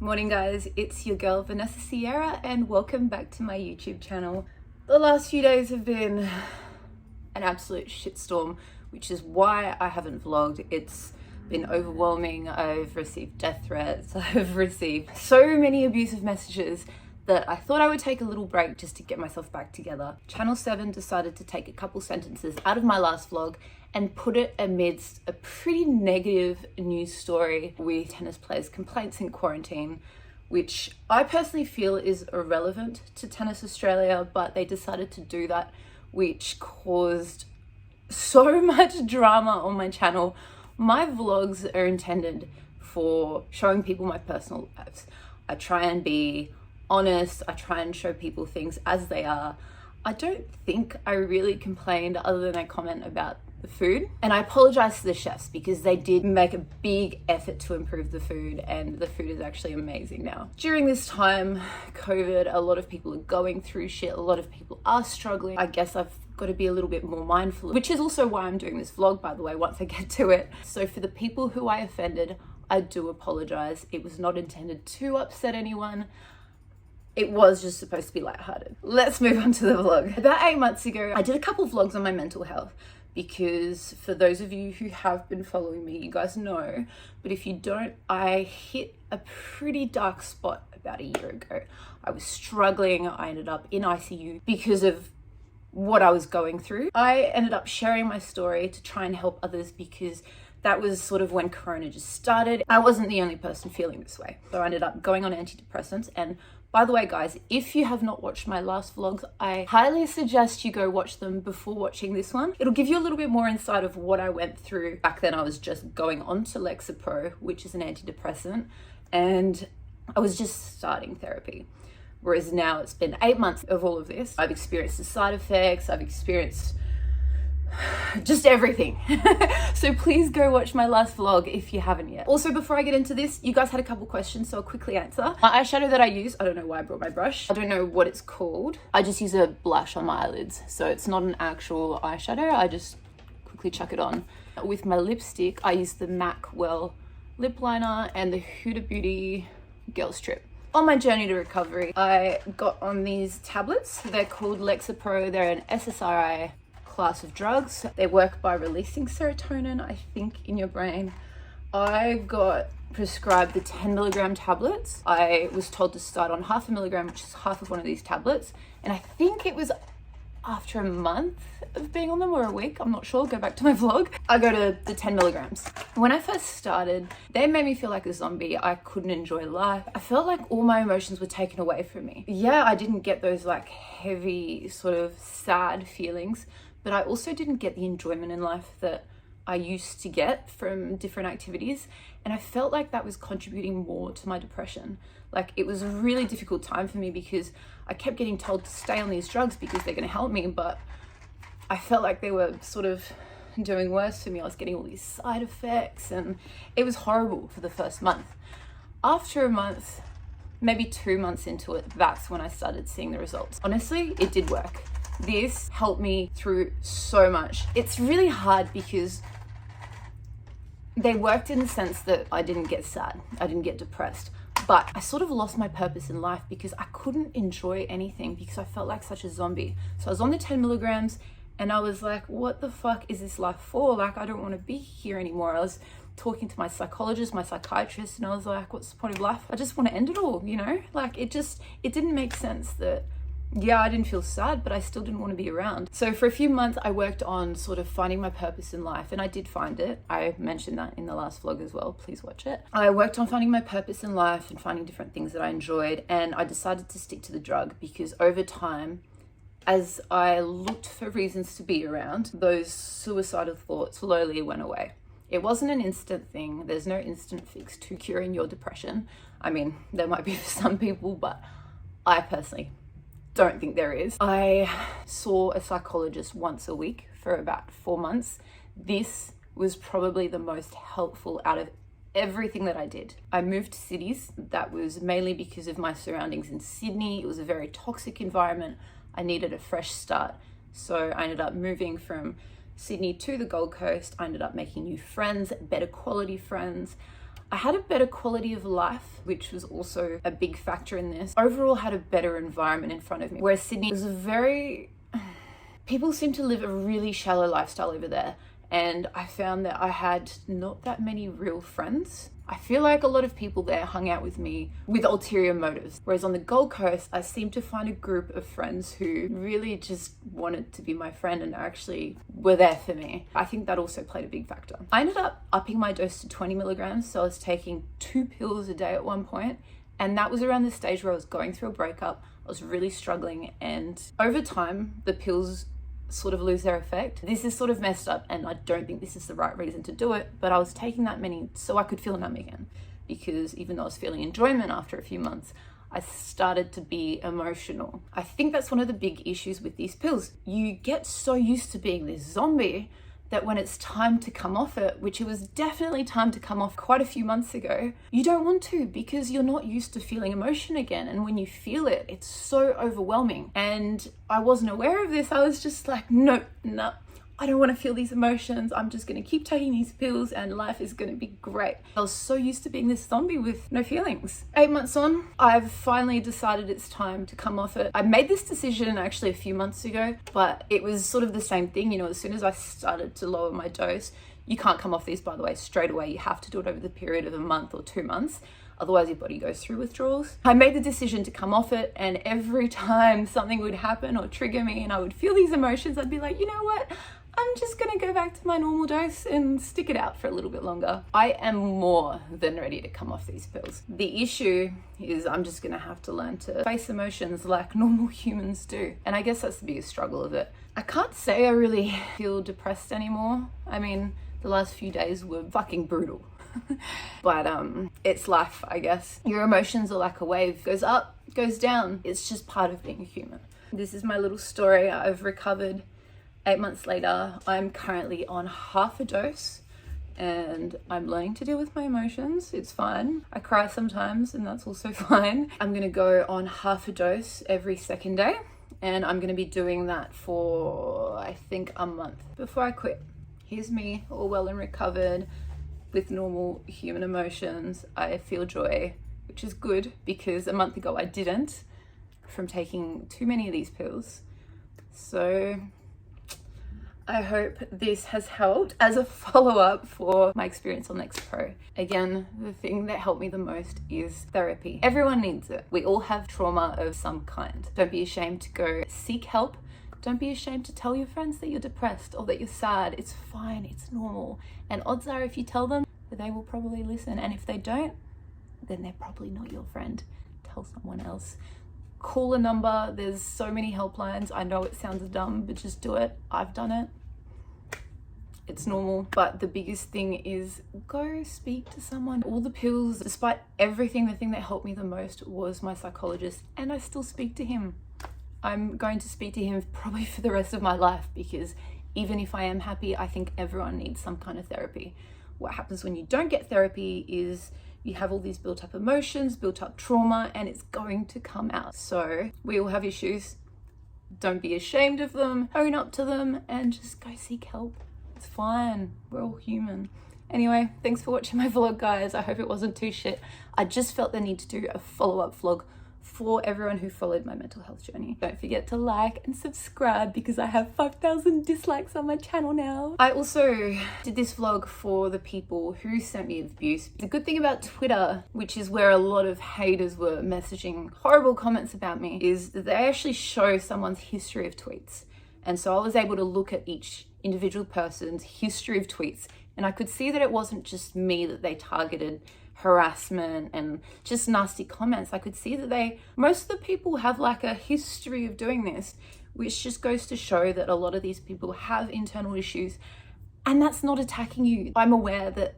Morning guys, it's your girl Vanessa Sierra and welcome back to my YouTube channel. The last few days have been an absolute shitstorm, which is why I haven't vlogged. It's been overwhelming. I've received death threats, I've received so many abusive messages that I thought I would take a little break just to get myself back together. Channel 7 decided to take a couple sentences out of my last vlog and put it amidst a pretty negative news story with tennis players' complaints in quarantine, which I personally feel is irrelevant to Tennis Australia, but they decided to do that, which caused so much drama on my channel. My vlogs are intended for showing people my personal lives. I try and be honest, I try and show people things as they are. I don't think I really complained other than I comment about the food. And I apologize to the chefs because they did make a big effort to improve the food, and the food is actually amazing now. During this time, COVID, a lot of people are going through shit, a lot of people are struggling. I guess I've got to be a little bit more mindful, which is also why I'm doing this vlog, by the way, once I get to it. So for the people who I offended, I do apologize. It was not intended to upset anyone. It was just supposed to be lighthearted. Let's move on to the vlog. About 8 months ago, I did a couple vlogs on my mental health because for those of you who have been following me, you guys know, but if you don't, I hit a pretty dark spot about a year ago. I was struggling. I ended up in ICU because of what I was going through. I ended up sharing my story to try and help others because that was sort of when Corona just started. I wasn't the only person feeling this way. So I ended up going on antidepressants. And by the way, guys, if you have not watched my last vlogs, I highly suggest you go watch them before watching this one. It'll give you a little bit more insight of what I went through. Back then I was just going on to Lexapro, which is an antidepressant, and I was just starting therapy. Whereas now it's been 8 months of all of this. I've experienced the side effects, I've experienced just everything. So please go watch my last vlog if you haven't yet. Also, before I get into this, you guys had a couple questions, so I'll quickly answer. My eyeshadow that I use, I don't know why I brought my brush. I don't know what it's called. I just use a blush on my eyelids, so it's not an actual eyeshadow. I just quickly chuck it on. With my lipstick, I use the MAC Well lip liner and the Huda Beauty Girls Trip. On my journey to recovery, I got on these tablets. They're called Lexapro. They're an SSRI class of drugs. They work by releasing serotonin, I think, in your brain. I got prescribed the 10 milligram tablets. I was told to start on 0.5 milligram, which is half of one of these tablets. And I think it was after a month of being on them, or a week, I'm not sure, go back to my vlog, I go to the 10 milligrams. When I first started, they made me feel like a zombie. I couldn't enjoy life. I felt like all my emotions were taken away from me. Yeah, I didn't get those like heavy sort of sad feelings, but I also didn't get the enjoyment in life that I used to get from different activities. And I felt like that was contributing more to my depression. Like, it was a really difficult time for me because I kept getting told to stay on these drugs because they're gonna help me, but I felt like they were sort of doing worse for me. I was getting all these side effects and it was horrible for the first month. After a month, maybe 2 months into it, that's when I started seeing the results. Honestly, it did work. This helped me through so much. It's really hard because they worked in the sense that I didn't get sad, I didn't get depressed, but I sort of lost my purpose in life because I couldn't enjoy anything because I felt like such a zombie. So I was on the 10 milligrams and I was like, what the fuck is this life for? Like, I don't want to be here anymore. I was talking to my psychologist, my psychiatrist, and I was like, what's the point of life? I just want to end it all, you know? Like, it didn't make sense that, yeah, I didn't feel sad, but I still didn't want to be around. So for a few months, I worked on sort of finding my purpose in life, and I did find it. I mentioned that in the last vlog as well. Please watch it. I worked on finding my purpose in life and finding different things that I enjoyed, and I decided to stick to the drug because over time, as I looked for reasons to be around, those suicidal thoughts slowly went away. It wasn't an instant thing. There's no instant fix to curing your depression. I mean, there might be for some people, but I personally don't think there is. I saw a psychologist once a week for about 4 months. This was probably the most helpful out of everything that I did. I moved cities. That was mainly because of my surroundings in Sydney. It was a very toxic environment. I needed a fresh start. So I ended up moving from Sydney to the Gold Coast. I ended up making new friends, better quality friends. I had a better quality of life, which was also a big factor in this. Overall, had a better environment in front of me. Whereas Sydney was people seem to live a really shallow lifestyle over there. And I found that I had not that many real friends. I feel like a lot of people there hung out with me with ulterior motives. Whereas on the Gold Coast, I seemed to find a group of friends who really just wanted to be my friend and actually were there for me. I think that also played a big factor. I ended up upping my dose to 20 milligrams. So I was taking 2 pills a day at one point. And that was around the stage where I was going through a breakup. I was really struggling. And over time, the pills sort of lose their effect. This is sort of messed up and I don't think this is the right reason to do it, but I was taking that many so I could feel numb again, because even though I was feeling enjoyment after a few months, I started to be emotional. I think that's one of the big issues with these pills. You get so used to being this zombie that when it's time to come off it, which it was definitely time to come off quite a few months ago, you don't want to because you're not used to feeling emotion again. And when you feel it, it's so overwhelming. And I wasn't aware of this. I was just like, no, I don't want to feel these emotions. I'm just going to keep taking these pills and life is going to be great. I was so used to being this zombie with no feelings. 8 months on, I've finally decided it's time to come off it. I made this decision actually a few months ago, but it was sort of the same thing. You know, as soon as I started to lower my dose, you can't come off these, by the way, straight away. You have to do it over the period of a month or 2 months. Otherwise your body goes through withdrawals. I made the decision to come off it, and every time something would happen or trigger me and I would feel these emotions, I'd be like, you know what? I'm just gonna go back to my normal dose and stick it out for a little bit longer. I am more than ready to come off these pills. The issue is I'm just gonna have to learn to face emotions like normal humans do. And I guess that's the biggest struggle of it. I can't say I really feel depressed anymore. I mean, the last few days were fucking brutal. But it's life, I guess. Your emotions are like a wave. Goes up, goes down. It's just part of being a human. This is my little story. I've recovered 8 months later. I'm currently on half a dose and I'm learning to deal with my emotions. It's fine. I cry sometimes and that's also fine. I'm gonna go on half a dose every second day and I'm gonna be doing that for, I think, a month before I quit. Here's me, all well and recovered with normal human emotions. I feel joy, which is good because a month ago I didn't, from taking too many of these pills. So I hope this has helped as a follow-up for my experience on Lexapro. Again, the thing that helped me the most is therapy. Everyone needs it. We all have trauma of some kind. Don't be ashamed to go seek help. Don't be ashamed to tell your friends that you're depressed or that you're sad. It's fine, it's normal. And odds are if you tell them, they will probably listen. And if they don't, then they're probably not your friend. Tell someone else. Call a number. There's so many helplines. I know it sounds dumb, but just do it. I've done it. It's normal. But the biggest thing is go speak to someone. All the pills, despite everything, the thing that helped me the most was my psychologist, and I still speak to him. I'm going to speak to him probably for the rest of my life because even if I am happy, I think everyone needs some kind of therapy. What happens when you don't get therapy is you have all these built up emotions, built up trauma, and it's going to come out. So we all have issues. Don't be ashamed of them, own up to them, and just go seek help. It's fine. We're all human. Anyway, thanks for watching my vlog, guys. I hope it wasn't too shit. I just felt the need to do a follow-up vlog for everyone who followed my mental health journey. Don't forget to like and subscribe because I have 5,000 dislikes on my channel now. I also did this vlog for the people who sent me abuse. The good thing about Twitter, which is where a lot of haters were messaging horrible comments about me, is that they actually show someone's history of tweets. And so I was able to look at each individual person's history of tweets, and I could see that it wasn't just me that they targeted harassment and just nasty comments. I could see that most of the people have like a history of doing this, which just goes to show that a lot of these people have internal issues, and that's not attacking you. I'm aware that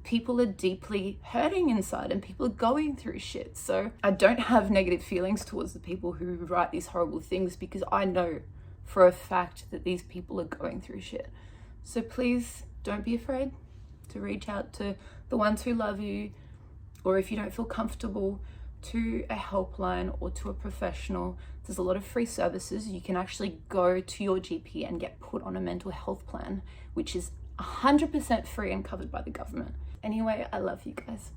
people are deeply hurting inside and people are going through shit. So I don't have negative feelings towards the people who write these horrible things because I know for a fact that these people are going through shit. So please don't be afraid to reach out to the ones who love you, or if you don't feel comfortable, to a helpline or to a professional. There's a lot of free services. You can actually go to your GP and get put on a mental health plan, which is 100% free and covered by the government. Anyway, I love you guys.